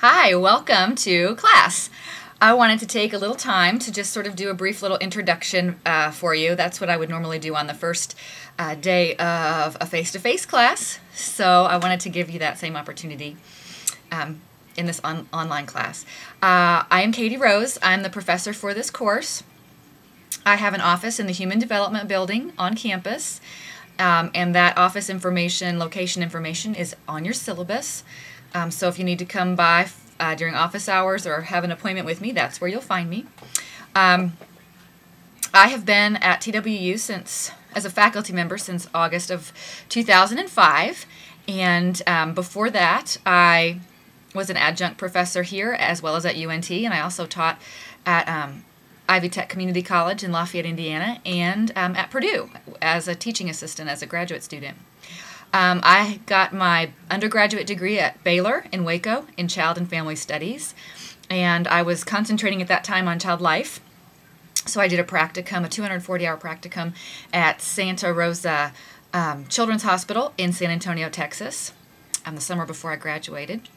Hi, welcome to class. I wanted to take a little time to just sort of do a brief little introduction for you. That's what I would normally do on the first day of a face-to-face class. So I wanted to give you that same opportunity in this online class. I am Katie Rose. I'm the professor for this course. I have an office in the Human Development Building on campus, and that office information, location information is on your syllabus. So if you need to come by during office hours or have an appointment with me, that's where you'll find me. I have been at TWU as a faculty member since August of 2005, and before that I was an adjunct professor here as well as at UNT, and I also taught at Ivy Tech Community College in Lafayette, Indiana, and at Purdue as a teaching assistant as a graduate student. I got my undergraduate degree at Baylor in Waco in Child and Family Studies, and I was concentrating at that time on child life. So I did a practicum, a 240-hour practicum at Santa Rosa Children's Hospital in San Antonio, Texas, the summer before I graduated.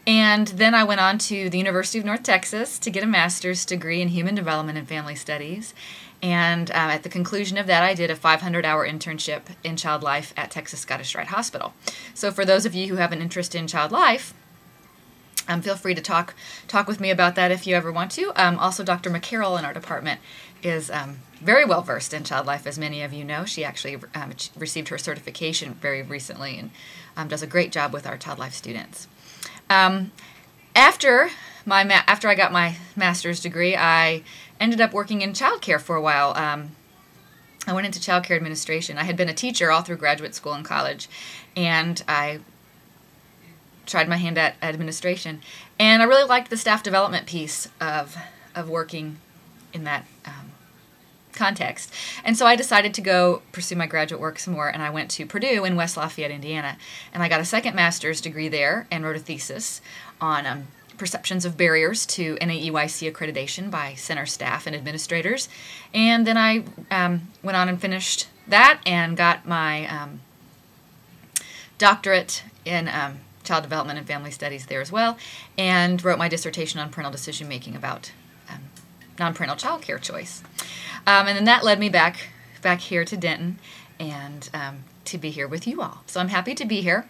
And then I went on to the University of North Texas to get a master's degree in Human Development and Family Studies. And at the conclusion of that, I did a 500-hour internship in child life at Texas Scottish Rite Hospital. So for those of you who have an interest in child life, feel free to talk with me about that if you ever want to. Also, Dr. McCarroll in our department is very well versed in child life, as many of you know. She actually received her certification very recently and does a great job with our child life students. After I got my master's degree, I ended up working in childcare for a while. I went into childcare administration. I had been a teacher all through graduate school and college, and I tried my hand at administration. And I really liked the staff development piece of working in that context. And so I decided to go pursue my graduate work some more, and I went to Purdue in West Lafayette, Indiana. And I got a second master's degree there and wrote a thesis on perceptions of barriers to NAEYC accreditation by center staff and administrators. And then I went on and finished that and got my doctorate in child development and family studies there as well, and wrote my dissertation on parental decision making about non-parental child care choice. And then that led me back here to Denton and to be here with you all. So I'm happy to be here.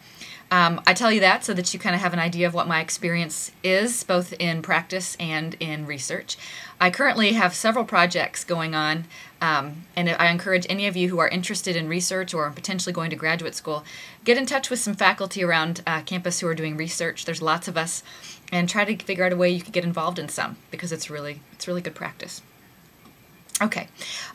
I tell you that so that you kind of have an idea of what my experience is, both in practice and in research. I currently have several projects going on, and I encourage any of you who are interested in research or potentially going to graduate school, get in touch with some faculty around campus who are doing research. There's lots of us, and try to figure out a way you could get involved in some, because it's really good practice. Okay.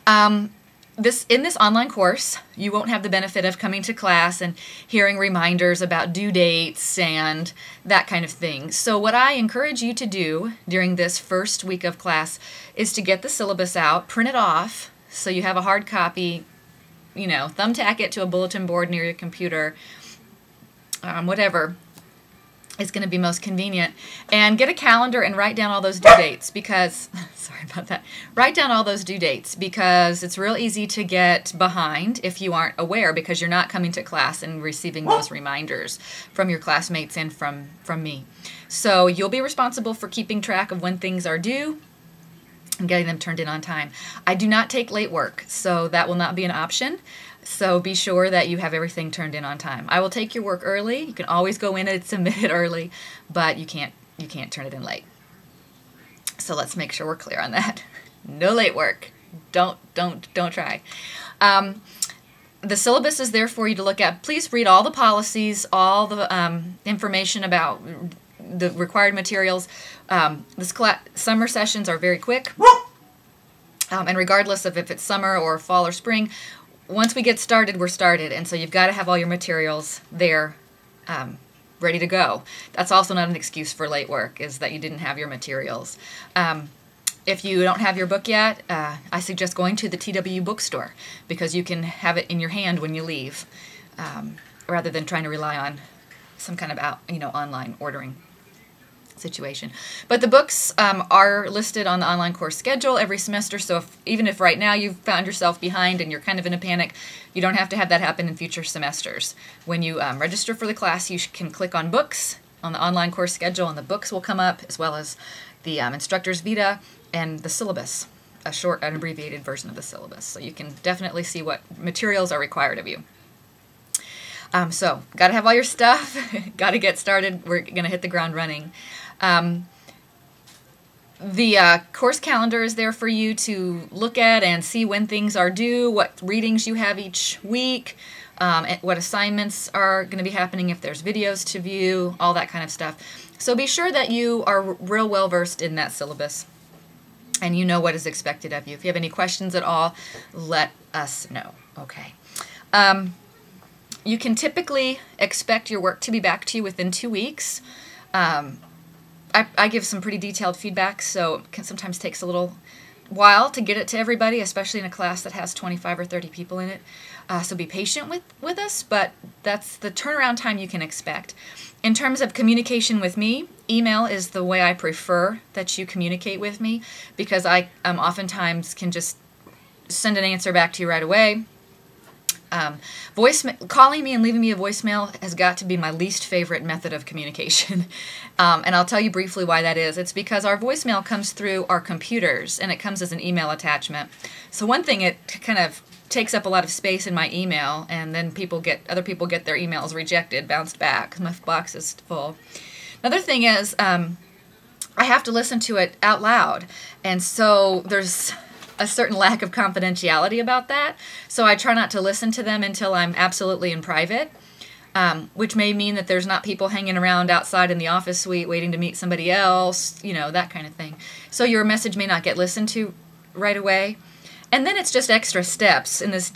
In this online course, you won't have the benefit of coming to class and hearing reminders about due dates and that kind of thing. So what I encourage you to do during this first week of class is to get the syllabus out, print it off, so you have a hard copy, thumbtack it to a bulletin board near your computer, whatever is going to be most convenient, and get a calendar and write down all those due dates because, sorry about that, write down all those due dates because it's real easy to get behind if you aren't aware, because you're not coming to class and receiving those reminders from your classmates and from me. So you'll be responsible for keeping track of when things are due and getting them turned in on time. I do not take late work, so that will not be an option. So be sure that you have everything turned in on time. I will take your work early. You can always go in and submit it early, but you can't turn it in late. So let's make sure we're clear on that. No late work. Don't try. The syllabus is there for you to look at. Please read all the policies, all the information about the required materials. Summer sessions are very quick, and regardless of if it's summer or fall or spring, once we get started, we're started, and so you've got to have all your materials there ready to go. That's also not an excuse for late work, is that you didn't have your materials. If you don't have your book yet, I suggest going to the TWU bookstore, because you can have it in your hand when you leave, rather than trying to rely on some kind of online ordering situation. But the books are listed on the online course schedule every semester, so even if right now you've found yourself behind and you're kind of in a panic, you don't have to have that happen in future semesters. When you register for the class, you can click on books on the online course schedule, and the books will come up, as well as the instructor's vita and the syllabus, a short and abbreviated version of the syllabus. So you can definitely see what materials are required of you. So got to have all your stuff, got to get started. We're going to hit the ground running. The course calendar is there for you to look at and see when things are due, what readings you have each week, what assignments are going to be happening, if there's videos to view, all that kind of stuff. So be sure that you are real well versed in that syllabus and you know what is expected of you. If you have any questions at all, let us know. Okay. You can typically expect your work to be back to you within 2 weeks. I give some pretty detailed feedback, so it sometimes takes a little while to get it to everybody, especially in a class that has 25 or 30 people in it. So be patient with us, but that's the turnaround time you can expect. In terms of communication with me, email is the way I prefer that you communicate with me, because I oftentimes can just send an answer back to you right away. Calling me and leaving me a voicemail has got to be my least favorite method of communication. And I'll tell you briefly why that is. It's because our voicemail comes through our computers and it comes as an email attachment. So one thing, it kind of takes up a lot of space in my email, and then other people get their emails rejected, bounced back, because my box is full. Another thing is I have to listen to it out loud, and so there's a certain lack of confidentiality about that. So I try not to listen to them until I'm absolutely in private, which may mean that there's not people hanging around outside in the office suite waiting to meet somebody else, you know, that kind of thing. So your message may not get listened to right away. And then it's just extra steps in this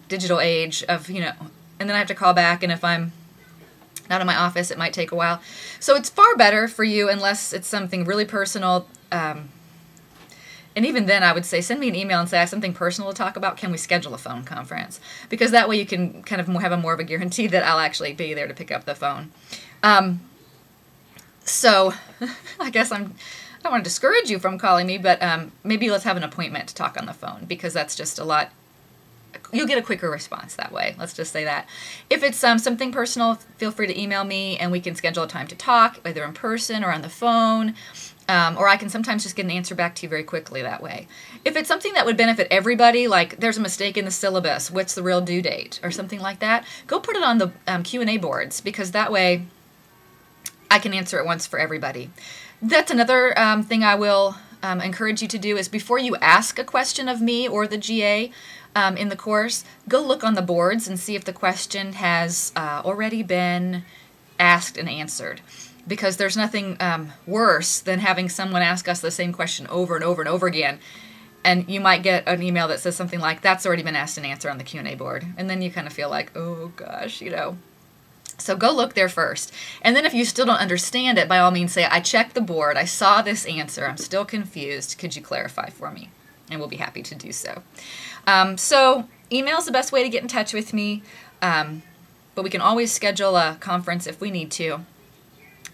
digital age of, you know, and then I have to call back, and if I'm not in my office, it might take a while. So it's far better for you, unless it's something really personal, and even then, I would say send me an email and say I have something personal to talk about. Can we schedule a phone conference? Because that way you can kind of have more of a guarantee that I'll actually be there to pick up the phone. So I guess I don't want to discourage you from calling me, but maybe let's have an appointment to talk on the phone, because that's just a lot. You'll get a quicker response that way. Let's just say that. If it's something personal, feel free to email me and we can schedule a time to talk, either in person or on the phone. Or I can sometimes just get an answer back to you very quickly that way. If it's something that would benefit everybody, like there's a mistake in the syllabus, what's the real due date, or something like that, go put it on the Q&A boards, because that way I can answer it once for everybody. That's another thing I will encourage you to do, is before you ask a question of me or the GA in the course, go look on the boards and see if the question has already been asked and answered. Because there's nothing worse than having someone ask us the same question over and over and over again. And you might get an email that says something like, that's already been asked and answered on the Q&A board. And then you kind of feel like, oh gosh, you know. So go look there first. And then if you still don't understand it, by all means say, I checked the board, I saw this answer, I'm still confused, could you clarify for me? And we'll be happy to do so. So email is the best way to get in touch with me. But we can always schedule a conference if we need to.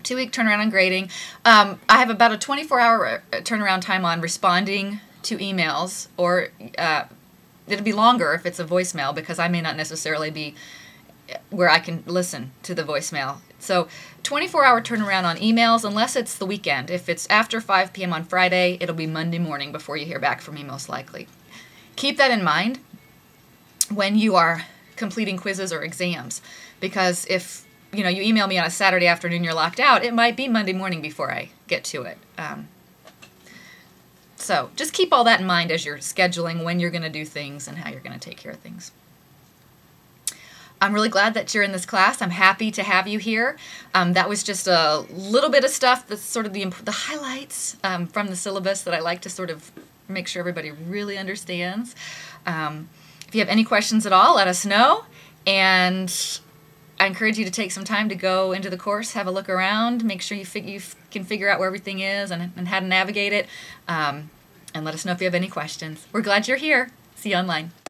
2-week turnaround on grading. I have about a 24-hour turnaround time on responding to emails, or it'll be longer if it's a voicemail, because I may not necessarily be where I can listen to the voicemail. So 24-hour turnaround on emails, unless it's the weekend. If it's after 5 p.m. on Friday, it'll be Monday morning before you hear back from me, most likely. Keep that in mind when you are completing quizzes or exams, because if you email me on a Saturday afternoon, you're locked out, it might be Monday morning before I get to it. So just keep all that in mind as you're scheduling when you're going to do things and how you're going to take care of things. I'm really glad that you're in this class. I'm happy to have you here. That was just a little bit of stuff that's sort of the highlights from the syllabus that I like to sort of make sure everybody really understands. If you have any questions at all, let us know. And I encourage you to take some time to go into the course, have a look around, make sure you can figure out where everything is and how to navigate it, and let us know if you have any questions. We're glad you're here. See you online.